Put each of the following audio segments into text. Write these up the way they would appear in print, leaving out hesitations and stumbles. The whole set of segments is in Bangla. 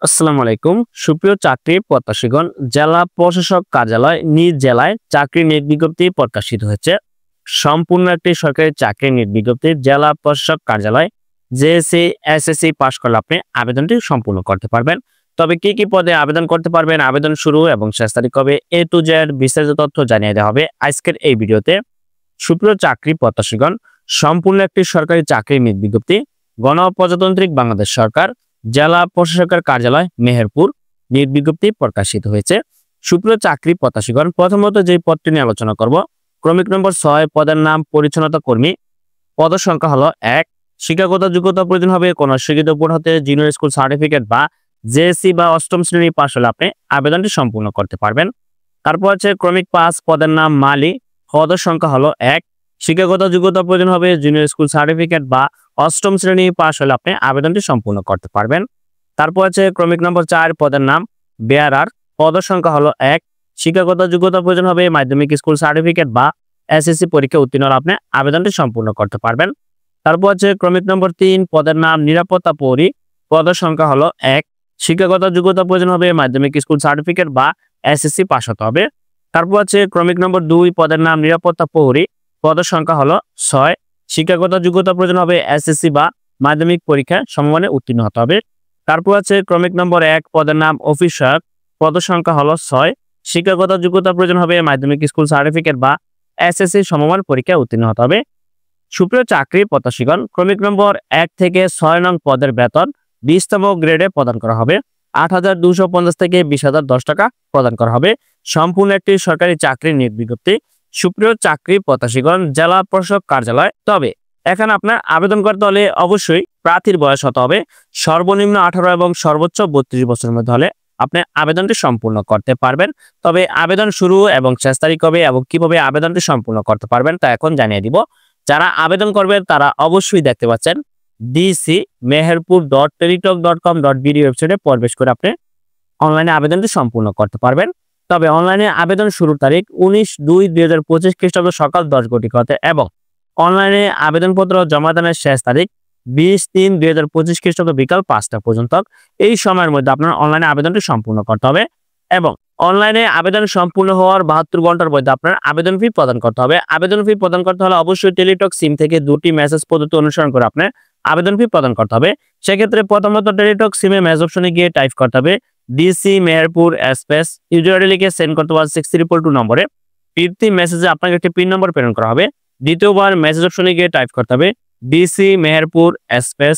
আসসালামু আলাইকুম। সুপ্রিয় চাকরি প্রত্যাশীগণ, জেলা প্রশাসক কার্যালয় নিজ জেলায় চাকরি নিয়োগ বিজ্ঞপ্তি প্রকাশিত হয়েছে। সম্পূর্ণ একটি সরকারি চাকরি নিয়োগ বিজ্ঞপ্তি। জেলা প্রশাসক কার্যালয় জেএসসি এসএসসি পাশ করলে আপনি আবেদনটি সম্পূর্ণ করতে পারবেন। তবে কি কি পদে আবেদন করতে পারবেন, আবেদন শুরু এবং শেষ তারিখ কবে, এ টু জেড বিস্তারিত তথ্য জানিয়ে দেওয়া হবে আজকের এই ভিডিওতে। সুপ্রিয় চাকরি প্রত্যাশীগণ, সম্পূর্ণ একটি সরকারি চাকরি নিয়োগ বিজ্ঞপ্তি। গণপ্রজাতন্ত্রী বাংলাদেশ সরকার জেলা প্রশাসকের কার্যালয় মেহেরপুর নিয়োগ বিজ্ঞপ্তি প্রকাশিত হয়েছে। সুপ্রিয় চাকরি প্রত্যাশীগণ, প্রথমত যে পদটি নিয়ে আলোচনা করব, ক্রমিক নম্বর 6, পদের নাম পরিচ্ছন্নতা কর্মী। পদ সংখ্যা হলো 1। শিক্ষাগত যোগ্যতা প্রয়োজন হবে কোন শিক্ষিত বোর্ড হতে জুনিয়র স্কুল সার্টিফিকেট বা জেএসসি বা অষ্টম শ্রেণী পাশ হলে আপনি আবেদনটি সম্পূর্ণ করতে পারবেন। তারপর হচ্ছে ক্রমিক 5, পদের নাম মালি। পদ সংখ্যা হলো 1। শিক্ষাগত যোগ্যতা প্রয়োজন হবে জুনিয়র স্কুল সার্টিফিকেট বা অষ্টম শ্রেণী পাশ হলে আপনি আবেদনটি সম্পূর্ণ করতে পারবেন। তারপর আছে ক্রমিক নম্বর 4, পদের নাম বেয়ারার। পদ সংখ্যা হলো 1। শিক্ষাগত যোগ্যতা প্রয়োজন হবে মাধ্যমিক স্কুল সার্টিফিকেট বা এসএসসি পরীক্ষা উত্তীর্ণ হলে আপনি আবেদনটি সম্পূর্ণ করতে পারবেন। তারপর আছে ক্রমিক নম্বর 3, পদের নাম নিরাপত্তা প্রহরী। পদ সংখ্যা হলো 1। শিক্ষাগত যোগ্যতা প্রয়োজন হবে মাধ্যমিক স্কুল সার্টিফিকেট বা এসএসসি পাস হতে হবে। তারপর আছে ক্রমিক নম্বর 2, পদের নাম নিরাপত্তা প্রহরী। পদ সংখ্যা হলো 6। শিক্ষাগত যোগ্যতা প্রয়োজন হবে এসএসসি বা মাধ্যমিক পরীক্ষায় সমমানে উত্তীর্ণ হতে হবে। তারপর আছে ক্রমিক নম্বর 1, পদের নাম অফিস সহায়ক। পদ সংখ্যা হলো 6। শিক্ষাগত যোগ্যতা প্রয়োজন হবে মাধ্যমিক স্কুল সার্টিফিকেট বা এসএসসি সমমান পরীক্ষায় উত্তীর্ণ হতে হবে। সুপ্রিয় চাকরি প্রত্যাশীগণ, ক্রমিক নম্বর 1 থেকে 6 নং পদের বেতন 20তম গ্রেডে প্রদান করা হবে। 8,250 থেকে 20,010 টাকা প্রদান করা হবে। সম্পূর্ণ একটি সরকারি চাকরি নিয়োগ বিজ্ঞপ্তি। সুপ্রিয় চাকরি প্রত্যাশীগণ, জেলা প্রশাসক কার্যালয়। তবে এখানে আপনার আবেদন করতে হলে অবশ্যই প্রার্থীর বয়স হতে হবে সর্বনিম্ন 18 এবং সর্বোচ্চ 32 বছরের মধ্যে হলে আপনি আবেদনটি সম্পূর্ণ করতে পারবেন। তবে আবেদন শুরু এবং শেষ তারিখ কবে এবং কিভাবে আবেদনটি সম্পূর্ণ করতে পারবেন তা এখন জানিয়ে দিব। যারা আবেদন করবেন তারা অবশ্যই দেখতে পাচ্ছেন dc.meherpur.teletalk.com.bd ওয়েবসাইটে প্রবেশ করে আপনি অনলাইনে আবেদনটি সম্পূর্ণ করতে পারবেন। তবে অনলাইনে আবেদন শুরুর তারিখ 19/2/2025 খ্রিস্টাব্দ সকাল 10 ঘটিকা হতে এবং অনলাইনে আবেদনপত্র জমা দানের শেষ তারিখ 20/3/2025 খ্রিস্টাব্দ বিকাল 5টা পর্যন্ত। এই সময়ের মধ্যে আপনার অনলাইনে আবেদনটি সম্পূর্ণ করতে হবে এবং অনলাইনে আবেদন সম্পূর্ণ হওয়ার 72 ঘন্টার মধ্যে আপনার আবেদন ফি প্রদান করতে হবে। আবেদন ফি প্রদান করতে হলে অবশ্যই টেলিটক সিম থেকে 2টি মেসেজ পদ্ধতি অনুসরণ করে আপনার আবেদন ফি প্রদান করতে হবে। সেক্ষেত্রে প্রথমত টেলিটক সিমে মেসেজ অপশনে গিয়ে টাইপ করতে হবে DC Meherpur space user ID লিখে সেন্ড করতে হবে 6322 নম্বরে। ফিরতি মেসেজে আপনাকে একটি পিন নম্বর প্রেরণ করা হবে। দ্বিতীয়বার মেসেজ অপশনে গিয়ে টাইপ করতে হবে DC Meherpur space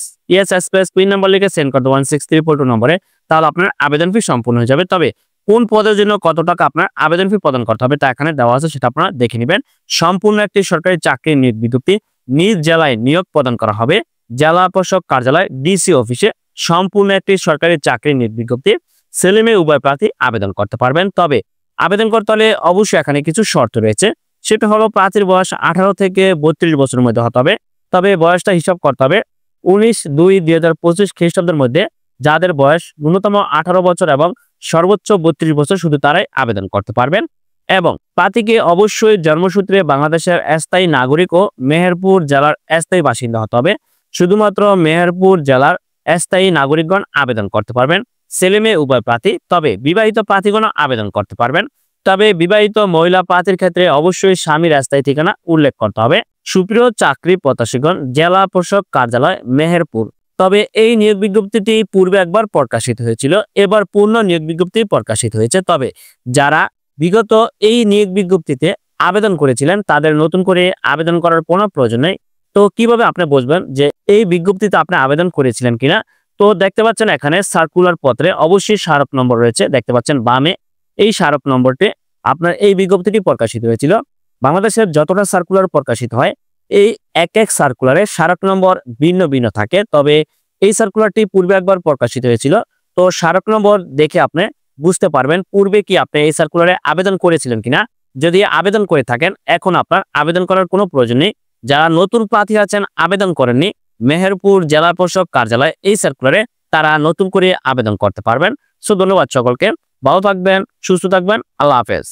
space pin number লিখে সেন্ড করতে হবে 6342 নম্বরে। তাহলে আপনার আবেদন ফি সম্পূর্ণ হয়ে যাবে। তবে কোন পদের জন্য কত টাকা আপনার আবেদন ফি প্রদান করতে হবে তা এখানে দেওয়া আছে, সেটা আপনারা দেখে নেবেন। সম্পূর্ণ একটি সরকারি চাকরির নিয়োগ বিজ্ঞপ্তি। নিজ জেলায় নিয়োগ প্রদান করা হবে জেলা প্রশাসক কার্যালয় ডিসি অফিসে। সম্পূর্ণ একটি সরকারি চাকরির নিয়োগ বিজ্ঞপ্তি। ছেলে মেয়ে উভয় প্রার্থী আবেদন করতে পারবেন। তবে আবেদন করতে হলে অবশ্যই এখানে কিছু শর্ত রয়েছে। সেটা হলো প্রার্থীর বয়স 18 থেকে 32 বছরের মধ্যে হতে হবে। তবে বয়সটা হিসাব করতে হবে 19/2/2025 খ্রিস্টাব্দের মধ্যে যাদের বয়স ন্যূনতম 18 বছর এবং সর্বোচ্চ 32 বছর শুধু তারাই আবেদন করতে পারবেন। এবং প্রার্থীকে অবশ্যই জন্মসূত্রে বাংলাদেশের স্থায়ী নাগরিক ও মেহেরপুর জেলার স্থায়ী বাসিন্দা হতে হবে। শুধুমাত্র মেহেরপুর জেলার স্থায়ী নাগরিকগণ আবেদন করতে পারবেন, ছেলে মেয়ে উভয় প্রার্থী। তবে বিবাহিত প্রার্থীগণ আবেদন করতে পারবেন। তবে বিবাহিত মহিলা প্রার্থীর ক্ষেত্রে অবশ্যই স্বামীর স্থায়ী ঠিকানা উল্লেখ করতে হবে। সুপ্রিয় চাকরি প্রত্যাশীগণ, জেলা প্রশাসক কার্যালয় মেহেরপুর। তবে এই নিয়োগ বিজ্ঞপ্তিটি পূর্বে একবার প্রকাশিত হয়েছিল, এবার পূর্ণ নিয়োগ বিজ্ঞপ্তি প্রকাশিত হয়েছে। তবে যারা বিগত এই নিয়োগ বিজ্ঞপ্তিতে আবেদন করেছিলেন তাদের নতুন করে আবেদন করার কোনো প্রয়োজন নেই। তো কিভাবে আপনি বুঝবেন যে এই বিজ্ঞপ্তিতে আপনি আবেদন করেছিলেন কিনা? তো দেখতে পাচ্ছেন এখানে সার্কুলার পত্রে অবশ্যই স্মারক নম্বর রয়েছে, দেখতে পাচ্ছেন বামে। এই স্মারক নম্বরটি আপনার এই বিজ্ঞপ্তিটি প্রকাশিত হয়েছিল। বাংলাদেশের যতটা সার্কুলার প্রকাশিত হয় এই এক এক সার্কুলারে স্মারক নম্বর ভিন্ন ভিন্ন থাকে। তবে এই সার্কুলারটি পূর্বে একবার প্রকাশিত হয়েছিল। তো স্মারক নম্বর দেখে আপনি বুঝতে পারবেন পূর্বে কি আপনি এই সার্কুলারে আবেদন করেছিলেন কিনা। যদি আবেদন করে থাকেন এখন আপনার আবেদন করার কোনো প্রয়োজন নেই। যারা নতুন প্রার্থী আছেন আবেদন করেননি, মেহেরপুর জেলা প্রশাসক কার্যালয় এই সার্কুলারে তারা নতুন করে আবেদন করতে পারবেন। সো ধন্যবাদ সকলকে, ভালো থাকবেন, সুস্থ থাকবেন, আল্লাহ হাফেজ।